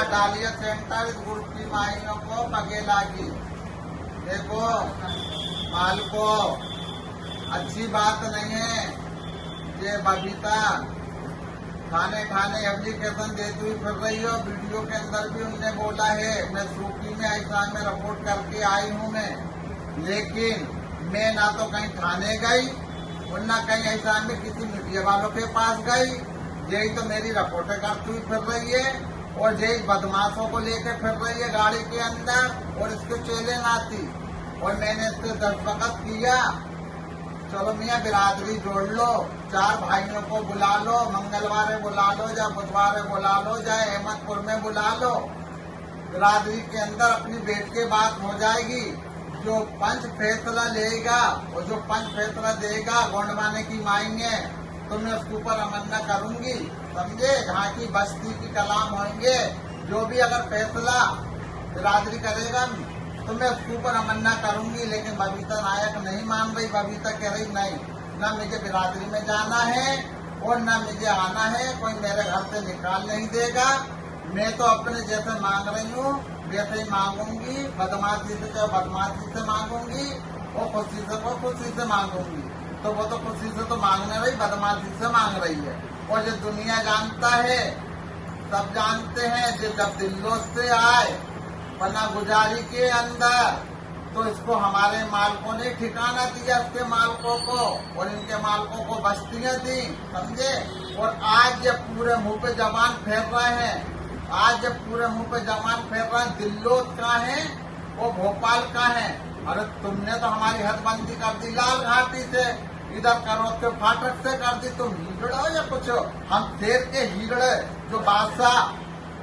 डालिया centre group की माइयों को पगे लागी। देखो मालको अच्छी बात नहीं है। ये बबीता थाने एप्लीकेशन देती हुई फिर रही हो। वीडियो के अंदर भी उनने बोला है मैं सूखी में ऐसा में रिपोर्ट करके आई हूँ मैं, लेकिन मैं ना तो कहीं थाने गई और ना कहीं ऐसा में किसी मीडिया वालों के पास गई। यही तो मेरी रिपोर्टें करती हुई फिर रही है और यही बदमाशों को लेकर फिर रही है गाड़ी के अंदर और इसके चेले नाती। और मैंने इसको दस्तखत किया। चलो मियाँ बिरादरी जोड़ लो, 4 भाइयों को बुला लो, मंगलवार बुला लो या बुधवार बुला लो या अहमदपुर में बुला लो। बिरादरी के अंदर अपनी बेट के बात हो जाएगी। जो पंच फैसला लेगा और जो पंच फैसला देगा गोंडवाने की माएंगे तो मैं उसके ऊपर अमल न करूंगी, समझे। जहाँ की बस्ती की कलाम होंगे, जो भी अगर फैसला बिरादरी करेगा तो मैं उसके ऊपर अमल न करूंगी। लेकिन बबीता नायक नहीं मान रही। बबीता कह रही नहीं, न मुझे बिरादरी में जाना है और न मुझे आना है, कोई मेरे घर से निकाल नहीं देगा। मैं तो अपने जैसे मांग रही हूँ वैसे ही मांगूंगी। बदमाशी से चाहे बदमाशी से मांगूंगी और खुशी से को खुशी से मांगूंगी। तो वो तो खुशी से तो मांगने रही, बदमाशी से मांग रही है। और जो दुनिया जानता है, सब जानते हैं, जब दिल्ली से आए बना गुजारी के अंदर तो इसको हमारे मालकों ने ठिकाना दिया, इसके मालकों को और इनके मालकों को बस्तियां दी, समझे। और आज जब पूरे मुंह पे जबान फेर रहे हैं, आज जब पूरे मुंह पे जबान फेर रहे हैं, दिल्ली का है वो भोपाल का है। अरे तुमने तो हमारी हदबंदी कर दी लाल घाटी से, इधर करो के फाटक से कर दी। तुम हीजड़ो या कुछ, हम शेर के हीजड़े जो बादशाह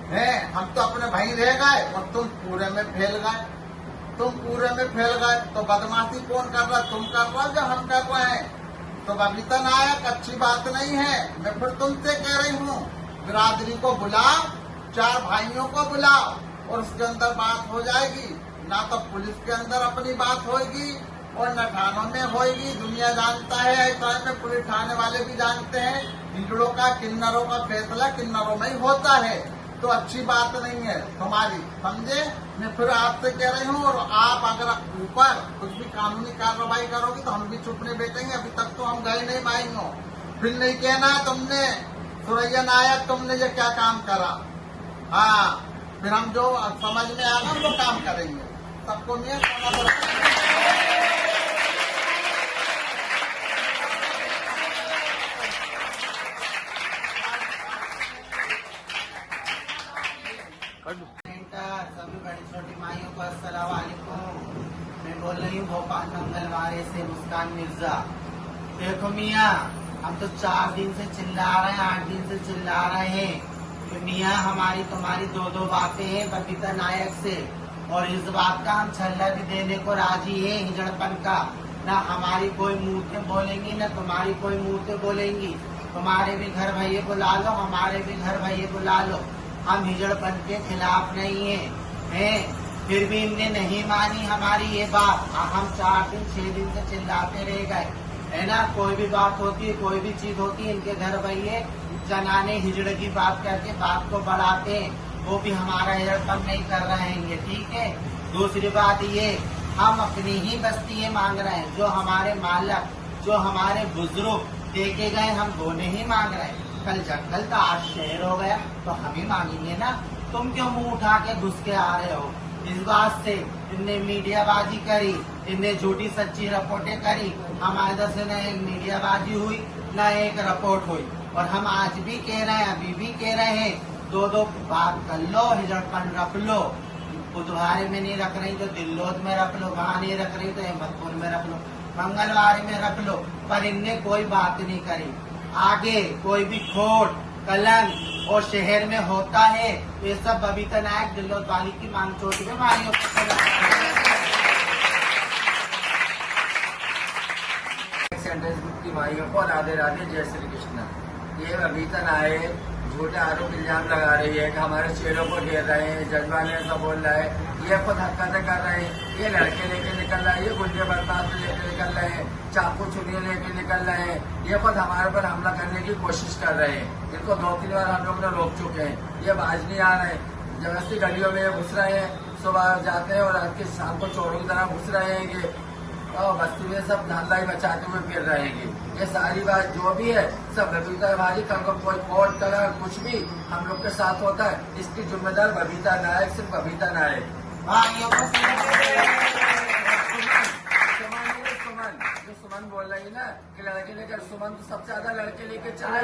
है, हम तो अपने भाई रह गए और तुम पूरे में फैल गए। तुम पूरे में फैल गए तो बदमाशी कौन कर रहा, तुम कर रहे हो या हम कर रहे हैं। तो बबीता नायक अच्छी बात नहीं है। मैं फिर तुमसे कह रही हूँ बिरादरी को बुलाओ, 4 भाइयों को बुलाओ और उसके अंदर बात हो जाएगी। ना तो पुलिस के अंदर अपनी बात होगी और न थानों में होगी। दुनिया जानता है, ऐसा में पुलिस थाने वाले भी जानते हैं, हिजड़ों का किन्नरों का फैसला किन्नरों में ही होता है। तो अच्छी बात नहीं है तुम्हारी, समझे। मैं फिर आपसे कह रही हूँ और आप अगर ऊपर कुछ भी कानूनी कार्रवाई करोगे तो हम भी चुप नहीं बैठेंगे। अभी तक तो हम गए नहीं भाइयों। फिर नहीं कहना तुमने सुरैया नायक तुमने ये क्या काम करा। हाँ, फिर हम जो समझ में आएगा हम वो काम करेंगे। सबको मैं सभी बड़ी छोटी माइयों को अस्सलाम वालेकुम। मैं बोल रही हूँ भोपाल मंगलवार से मुस्कान मिर्जा। देखो मियाँ, हम तो 4 दिन से चिल्ला रहे हैं, 8 दिन से चिल्ला रहे हैं कि मियाँ हमारी तुम्हारी 2 बातें हैं बबीता नायक से, और इस बात का हम छल्ला भी देने को राजी है हिजड़पन का। ना हमारी कोई मुँह से बोलेंगी ना तुम्हारी कोई मुँह से बोलेंगी। तुम्हारे भी घर भैया बुला लो, हमारे भी घर भैया बुला लो। हम हिजड़पन के खिलाफ नहीं हैं। फिर भी इनने नहीं मानी हमारी ये बात। हम 4 दिन 6 दिन से चिल्लाते रह गए, है ना। कोई भी बात होती है, कोई भी चीज होती है, इनके घर भैया जनाने हिजड़ की बात करके बात को बढ़ाते हैं। वो भी हमारा हिजड़पन नहीं कर रहे हैं ये, ठीक है। दूसरी बात ये, हम अपनी ही बस्ती मांग रहे हैं। जो हमारे मालक, जो हमारे बुजुर्ग देके गए, हम वो नहीं मांग रहे हैं। कल जंगल था, आज शहर हो गया, तो हम ही मांगेंगे ना। तुम क्यों मुंह उठा के घुस के आ रहे हो। इस बात से इनने मीडियाबाजी करी, इनने झूठी सच्ची रिपोर्टें करी। हमारे इधर से न एक मीडियाबाजी हुई न एक रिपोर्ट हुई। और हम आज भी कह रहे हैं, अभी भी कह रहे हैं, 2 बात कर लो, हिजड़पन रख लो। बुधवार में नहीं रख रही तो दिल्लोद में रख लो, वहाँ नहीं रख रही तो अहमदपुर में रख लो, मंगलवार में रख लो। पर इनने कोई बात नहीं करी। आगे कोई भी खोट कलंक और शहर में होता है तो ये सब बबीता नायक दिल्लोद वाली की मांग चोट में मारियों की माइयों को राधे राधे, जय श्री कृष्ण। ये बबीता नायक झूठे आरोप इल्जाम लगा रही है कि हमारे चेहरों को घेर रहे हैं, जज्बाने ऐसा बोल रहा है, ये खुद हरकतें कर रहे हैं। ये लड़के लेके निकल रहा है, ये गुंडे बर्दाश्त लेके निकल रहे हैं, चाकू छुरियां लेके निकल रहे हैं। ये खुद हमारे पर हमला करने की कोशिश कर रहे हैं। इनको 2-3 बार हम लोग ने रोक चुके हैं, ये बाज नहीं आ रहे हैं। जबरदस्ती गलियों में घुस रहे हैं, सुबह जाते हैं और रात के शाम को चोरों की तरह घुस रहे हैं और बस्ती में सब धंधाई मचाते हुए फिर रहेंगे। ये सारी बात जो भी है सब बबीता भाजी का कोई फोन करा कुछ भी हम लोग के साथ होता है, इसकी जिम्मेदार बबीता नायक, सिर्फ बबीता नायक। सुमन बोल रही ना कि लड़के लेकर, सुमन तो सबसे ज्यादा लड़के लेके चला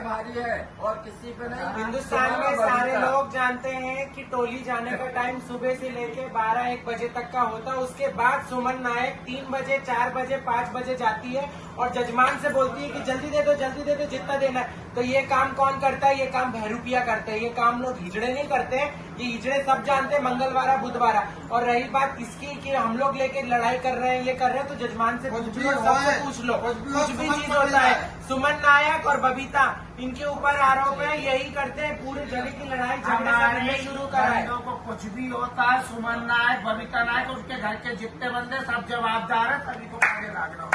भारी है और किसी पे नहीं। हिंदुस्तान में सारे लोग जानते हैं कि टोली जाने का टाइम सुबह से लेके 12-1 बजे तक का होता है। उसके बाद सुमन नायक 3 बजे, 4 बजे, 5 बजे जाती है और जजमान से बोलती है कि जल्दी दे दो, जल्दी दे दो, जितना देना है। तो ये काम कौन करता है? ये काम बहरूपिया करते हैं। ये काम लोग हिजड़े नहीं करते हैं, ये हिजड़े सब जानते हैं, मंगलवारा बुधवारा। और रही बात इसकी कि हम लोग लेके लड़ाई कर रहे हैं, ये कर रहे हैं, तो जजमान से पूछ लो, सबसे पूछ लो, कुछ भी चीज होता है। सुमन नायक और बबीता इनके ऊपर आरोप है, यही करते हैं, पूरे जगह की लड़ाई झगड़े शुरू कर रहे हैं। को कुछ भी होता है, सुमन नायक, बबीता नायक, उसके घर के जितने बंदे सब जवाबदार है, सभी को आगे लाग रहा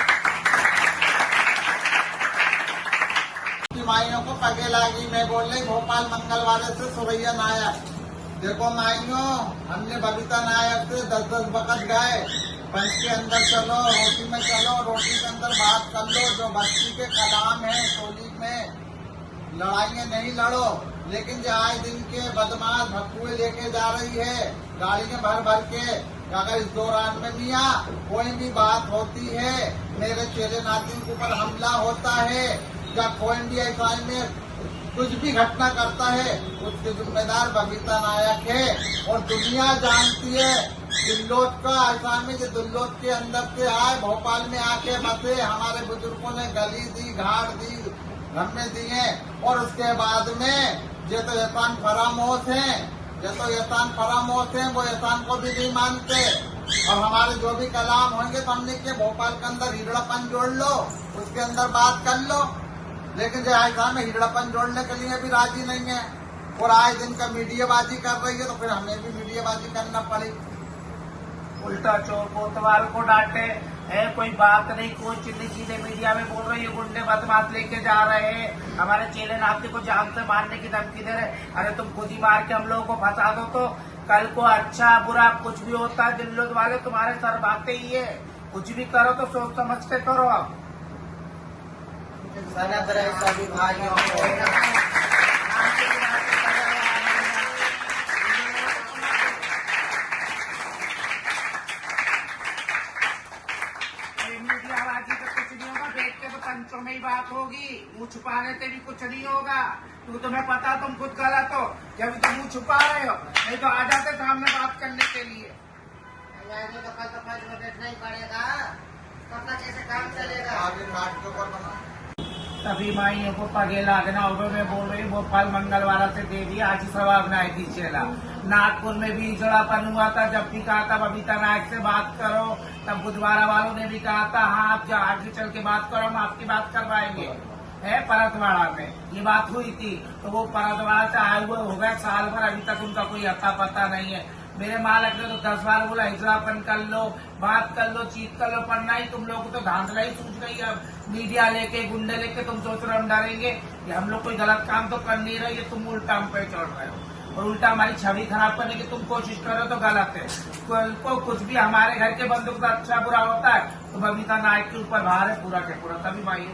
माइयों को पगे लागी। मैं बोल रही भोपाल मंगलवारे से सुरैया नायक। देखो माइयों, हमने बबीता नायक से 10-10 वक्त गए, पंच के अंदर चलो, रोटी में चलो, रोटी के अंदर बात कर लो, जो बस्ती के कलाम है टोली में लड़ाइयाँ नहीं लड़ो। लेकिन जो आए दिन के बदमाश भक्कुए लेके जा रही है गाड़ियाँ भर भर के, अगर इस दौरान में मियाँ कोई भी बात होती है, मेरे चेले नातिन के ऊपर हमला होता है या कोई भी ऐसा में कुछ भी घटना करता है, उसके जिम्मेदार बबीता नायक है। और दुनिया जानती है दिल्लोत का ऐसा में, जो दिल्लोत के अंदर से आए, भोपाल में आके बसे, हमारे बुजुर्गों ने गली दी, घाट दी, घरने दिए। और उसके बाद में ये तो एहसान फरामोश है, ये तो एहसान फरामोश है, वो एहसान को भी नहीं मानते। और हमारे जो भी कलाम होंगे तो हमने के भोपाल के अंदर हिजड़ापन जोड़ लो, उसके अंदर बात कर लो। लेकिन जो ऐसा में हिजड़ापन जोड़ने के लिए भी राजी नहीं है और आए दिन का मीडियाबाजी कर रही है, तो फिर हमें भी मीडियाबाजी करना पड़ेगी। उल्टा चोर कोतवाल को डांटे है, कोई बात नहीं, कोई चिल्ली चीजें मीडिया में बोल रही है, गुंडे बदमाश लेके जा रहे हैं, हमारे चेले नाते को जान से मारने की धमकी दे रहे। अरे तुम खुद ही मार के हम लोगों को फंसा दो तो कल को अच्छा बुरा कुछ भी होता है, दिल्लोत वाले तुम्हारे सर बातें ही है, कुछ भी करो तो सोच समझ के करो। आप सभी भाइयों को पंचों में ही बात होगी, मुँह छुपाने से भी कुछ नहीं होगा। तू तुम्हें पता तुम खुद गलत हो, जब तुम मुँह छुपा रहे हो, नहीं तो आ जाते सामने बात करने के लिए। तो कल तो फर्ज में बैठना ही पड़ेगा, तब तक कैसे काम चलेगा? आगे नाट के ऊपर बना सभी माइयों को पगे लागना होगा। मैं बोल रही भोपाल मंगलवारा से दे दिया, आज ही सवाब नायक की चेला। नागपुर में भी जड़ापन हुआ था, जब भी कहा था बबीता नायक से बात करो, तब बुधवारा वालों ने भी कहा था हाँ आप आगे चल के बात करो, हम आपकी बात करवाएंगे। है परतवाड़ा में ये बात हुई थी, तो वो परतवाड़ा से आए हुए हो गए साल भर, अभी तक उनका कोई अता पता नहीं है। मेरे मालिक ने तो 10 बार बोला हिजड़ापन कर लो, बात कर लो, चीत कर लो, पर नहीं, तुम लोगों को तो धांधला ही सूझ गई। अब मीडिया लेके, गुंडे लेके तुम सोच रहे हो हम डरेंगे, ये हम लोग कोई गलत काम तो कर नहीं रहे, ये तुम उल्टा हम पे चढ़ रहे हो और उल्टा हमारी छवि खराब करने की तुम कोशिश करो तो गलत है। को कुछ भी हमारे घर के बंदूक का अच्छा बुरा होता है तो बबीता नायक के ऊपर भार है पूरा के पूरा। सभी भाई